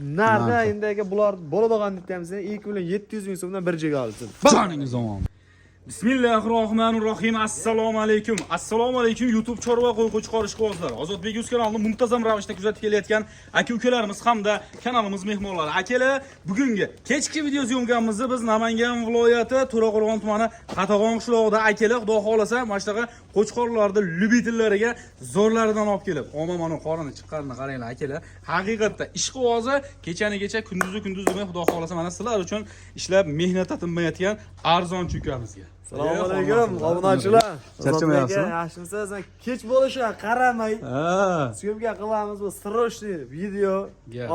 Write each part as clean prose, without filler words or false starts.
narxi endi aka bular bo'ladigan deyapmiz. 2.700.000 so'mdan bir joyga olsin. Joningiz omon. Bismillahirrohmanirrohim. Assalomu alaykum. Assalomu alaykum YouTube chorva qo'y qo'chqor ishqibozlari. Ozodbek Uz kanalini muntazam ravishda kuzatib kelayotgan aka-ukalarimiz hamda kanalimiz mehmonlari. Akalar, bugungi kechki video syomkamizda biz Namangan viloyati To'raqo'rg'on tumani Qatag'on qishlog'ida akalar xudo xolasa mana shunaqa qo'chqorlarni lyubitellariga zo'rlaridan olib kelib, mana qorini chiqqanini qaranglar akalar. Haqiqatda ishqibozi kecha kunduzi demay xudo xolasa mana sizlar uchun ishlab mehnat tinmayotgan arzon chukamizga. Assalomu alaykum, obunachilar. Charchamayapsiz? Yaxshimisiz? Kech bo'lishiga qaramay, syomka qilamiz bu srochniy video.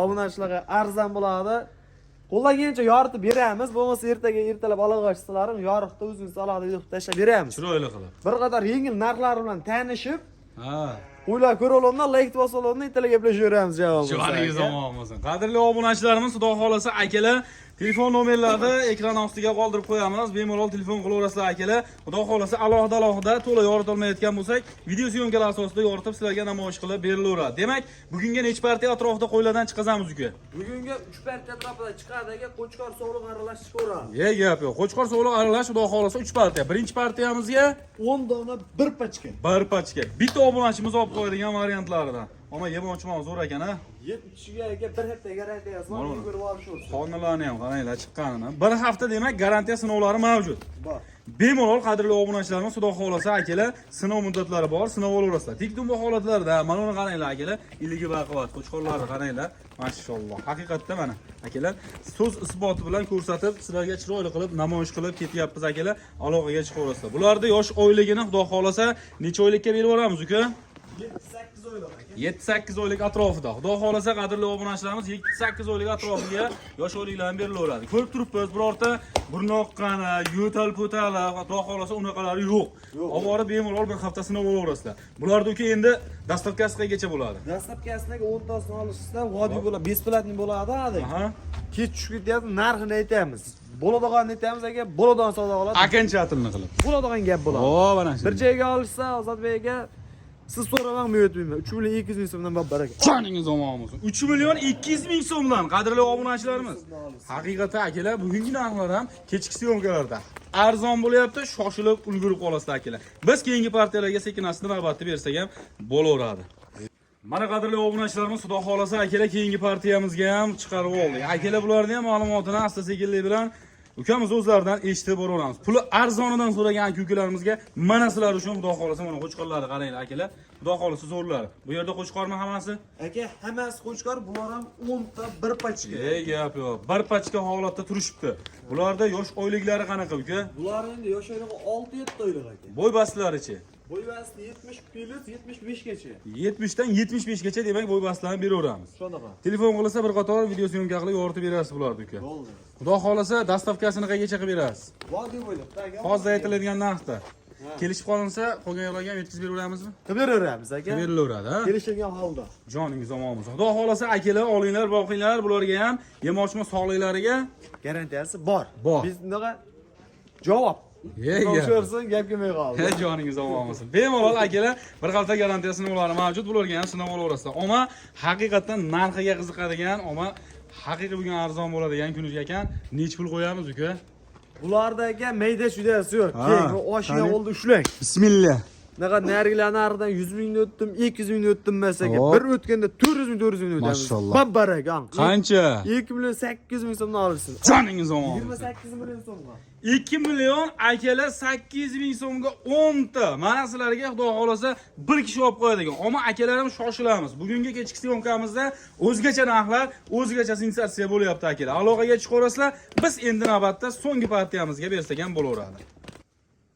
Obunachilarga arzon bo'ladi. Qo'llagancha yoritib beramiz. Bo'lmasa ertalab aloqachisilarim yoriqda o'zingiz alohida deb tashlab beramiz. Chiroyli qilib. Bir qadar yengil narxlar bilan tanishib, qo'ylar ko'rolamdan like bosalamdan ertaga gaplashaveramiz javobimiz. Joningiz omon bo'lsin. Qadrli obunachilarimiz, xudo xolasa akalar, telefon nomerlarini ekran ostiga qoldirib qo'yamiz. Bemalol telefon qilaverasizlar akalar. Xudo xolasa alohida to'la yoritib olmayotgan bo'lsak, video syomkalar asosida yoritib sizlarga namoyish qilib berilaveradi. Demak, bugungi necha partiya atrofida qo'ylardan chiqazamiz uka? Bugungi 3 partiya atrofida chiqadi aka, qo'chqor sog'liq aralash ko'ramiz. Gap yo'q. Qo'chqor sog'liq aralash xudo xolasa 3 partiya. Birinchi partiyamizga 10 dona bir pachka. Bir pachka. Bitta obunachimiz olib qo'yadigan variantlaridan. Ama yemoqchiman zo'r ekan ha. 70ga aka bir hafta garantiyasi bor, yugurib olishursiz. Xonlarni ham qaranglar chiqqanini. Bir hafta demak garantiya sinovlari mavjud. Bor. Bemalol qadrli obunachilarimiz, xudo xolasa akalar, sinov muddatlari bor, sinov olaverasizlar. Tikdum bu holatlarda mana uni qaranglar akalar, iligi baquvvat qo'chqorlarni qaranglar. Mashalloh. Haqiqatda mana akalar so'z isboti bilan ko'rsatib, sizlarga chiroyli qilib namoyish qilib ketyapmiz akalar. Aloqaga chiqaverasizlar. Bularda yosh oyligini xudo xolasa necha oylikka berib yuboramiz uka? 7-8 oylik atrofida. Xudo xolasa qadrli obunachilarimiz 7-8 oylik atrofiga yosh oyliklarni berilaveradi. Ko'rib turibmiz, birorta burnoqqani, yo'tal-po'tali, xudo xolasa unaqalari yo'q. Oborib bemalol bir hafta sinov olaverasizlar. Bularda uka endi dastavkasigacha bo'ladi. Dastavkasiga 10 tasini olishsa, vodiy bo'ladi, besplatniy bo'ladi hadi. Kech tushib ketyapti, narxini aytamiz. Bo'ladigan aytamiz aka, bo'ladigan savdo qiladi. Akancha tilni qilib. Bo'ladigan gap bo'ladi. O, mana shu. Bir joyga olishsa, Ozodbek aka siz so'ramang, men o'tmayman. 3.200.000 so'mdan baraka. Joningiz omon bo'lsin. 3.200.000 so'mdan qadrli obunachilarimiz. Haqiqatda akalar, bugungi narxlar ham kechki syomkalarda arzon bo'lyapti, shoshilib ulgurib qolasizlar akalar. Biz keyingi partiyalarga sekin-asta navbatni bersak ham bo'laveradi. Mana qadrli obunachilarimiz, xudo xolasa akalar keyingi partiyamizga ham chiqarib oldik. Akalar bularning ham ma'lumotini asta-sekinlik bilan ukamiz o'zlaridan eshitib boraveramiz. Puli arzonidan so'ragan aka-ukalarimizga mana sizlar uchun xudo xolasa mana qo'chqorlarni qaranglar akalar. Xudo xolasa zo'rlar. Bu yerda qo'chqormi hammasi? Aka, hammasi qo'chqor, bular ham 10 ta bir pachka. Gap yo'q. Bir pachka holatda turishibdi. Bularda yosh oyliklari qanaqa uka? Bular endi yosh oyligi 6-7 oylik aka. Bo'y bastlarichi? Bo'y basti 70 plus 75 gacha. 70 dan 75 gacha demak bo'y bastlarni beraveramiz. Shunaqa. Telefon qilsa bir qator video syomka qilib yoritib berasiz bularni uka. Bo'ldi. Xudo xolasa dastavkasini qayergacha qilib berasiz? Vodiy bo'ylab. Hozir aytiladigan narxda. Kelishib qolinsa, qolgan yo'llarga ham yetkazib beraveramizmi? Beraveramiz aka. Berilaveradi, ha? Kelishilgan holda. Joningiz omon bo'lsin. Xudo xolasa akalar, olinglar, boqinglar, bularga ham yemoqchima sog'liklariga garantiyasi bor. Biz bunaqa javob. Ko'rsin, gap kelmay qoldi. Joningiz omon bo'lsin. Bemalol akalar, bir hafta garantiya sinovlari mavjud, bularga ham sinov olaverasizlar. Ammo haqiqatan narxiga qiziqadigan, ammo haqiqiy bo'lgan arzon bo'ladigan kuniga ekan, nech pul qo'yamiz uka? Bulardagi mayda chudasi yo'q. Keyin oshiga oldi ushlang. Bismillah. Naqa nargilar naridan 100 mingni o'tdim, 200 mingni o'tdim masaga. Bir o'tganda 400 ming o'tamiz. Mashalloh. Babbaraka. Qancha? 2.800.000 so'mdan olirsiz. Joningiz omon. 28 million so'mga. 2 million akalar 800.000 so'mga 10 ta. Mana sizlarga xudo xolasa bir kishi olib qo'yadigan. Ammo akalarim shoshilamiz. Bugungi kechki syomkamizda o'zgacha narxlar, o'zgacha sensatsiya bo'lyapti akalar. Aloqaga chiqaverasizlar. Biz endi navbatda so'nggi partiyamizga bersak ham bo'laveradi.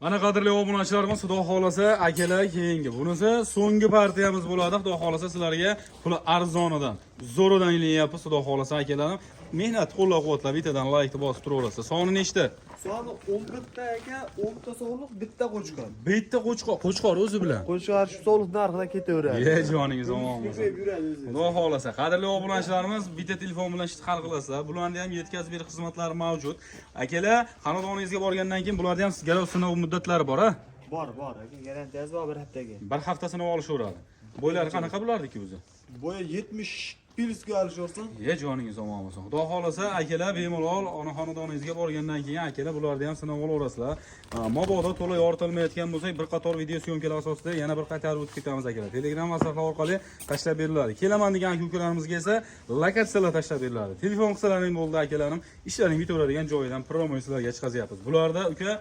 Mana qadrli obunachilarimiz, xudo xolasa akalar keyingi. Bunisi so'nggi partiyamiz bo'ladi. Xudo xolasa sizlarga puli arzonidan, zo'ridan ilyapmiz. Xudo xolasa akalarim mehnat qo'llab-quvvatlab bittadan like bosib turaverasiz. Soni nechta? Soni 11 ta aka, 10 ta sog'liq, bitta qo'chqor. Bitta qo'chqor o'zi bilan. Qo'chqor shu sog'liq narxida ketaveradi. Joningiz omon bo'lsin. Xudo xolasa qadrli obunachilarimiz, bitta telefon bilan ishni hal qilasizlar. Bularning ham yetkazib berish xizmatlari mavjud. Akalar, xonadoningizga borgandan keyin bularda ham sizga sinov muddatlari bor, ha? Bor, aka, garantiyasi bor bir haftaga. Bir hafta sinov olishaveradi. Bo'ylari qanaqa bo'lardi-ki o'zi? Bo'yi 70 Plyusga olishyorsan. Joningiz omon bo'lsin. Xudo xolasa akalar bemalol ona xonadoningizga borgandan keyin akalar bularni ham sinab olasizlar. Mabodo to'la yoritilmayotgan bo'lsa, bir qator video syomkalar asosida yana bir qaytarib o'tib ketamiz akalar. Telegram maslahat orqali tashlab beriladi. Kelaman degan aka-ukalarimizga esa lokatsiyalar tashlab beriladi. Telefon qilsalaring bo'ldi akalarim, ishlaring bitaveradigan joyidan promo sizlarga chiqazyapmiz. Bularda uka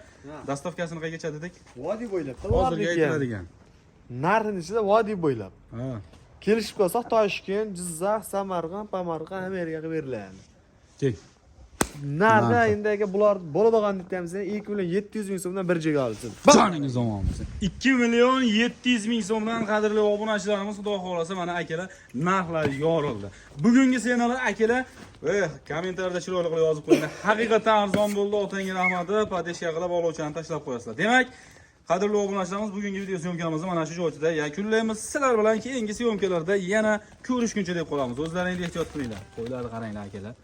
dastavkasini qayergacha dedik? Vodiy bo'ylab. Hozirga aytiladigan. Narxning ichida vodiy bo'ylab. Ha. Kelishib qolsak Toshkent, Jizzax, Samarqand, Pamarqand Amerikaga beriladi. Kel. Narxi endagi bular bo'ladigan deyapmiz, 2 million 700 ming so'mdan bir joyga olsin. Joningiz omon bo'lsin. 2 million 700 ming so'mdan qadrli obunachilarimiz xudo xolasa mana akalar narxlar yorildi. Bugungi senalar akalar kommentariyada chiroyli qilib yozib qo'yinglar. Haqiqatan arzon bo'ldi, otangga rahmat deb podeshka qilib oluvchani tashlab qo'yasizlar. Demak, qadrli obunachilarimiz bugungi video syomkamizni mana shu joyda yakunlaymiz. Sizlar bilan keyingi syomkalarda yana ko'rishguncha deb qolamiz. O'zlaringiz ehtiyot qilinglar. Qo'ylarni qaranglar akalar.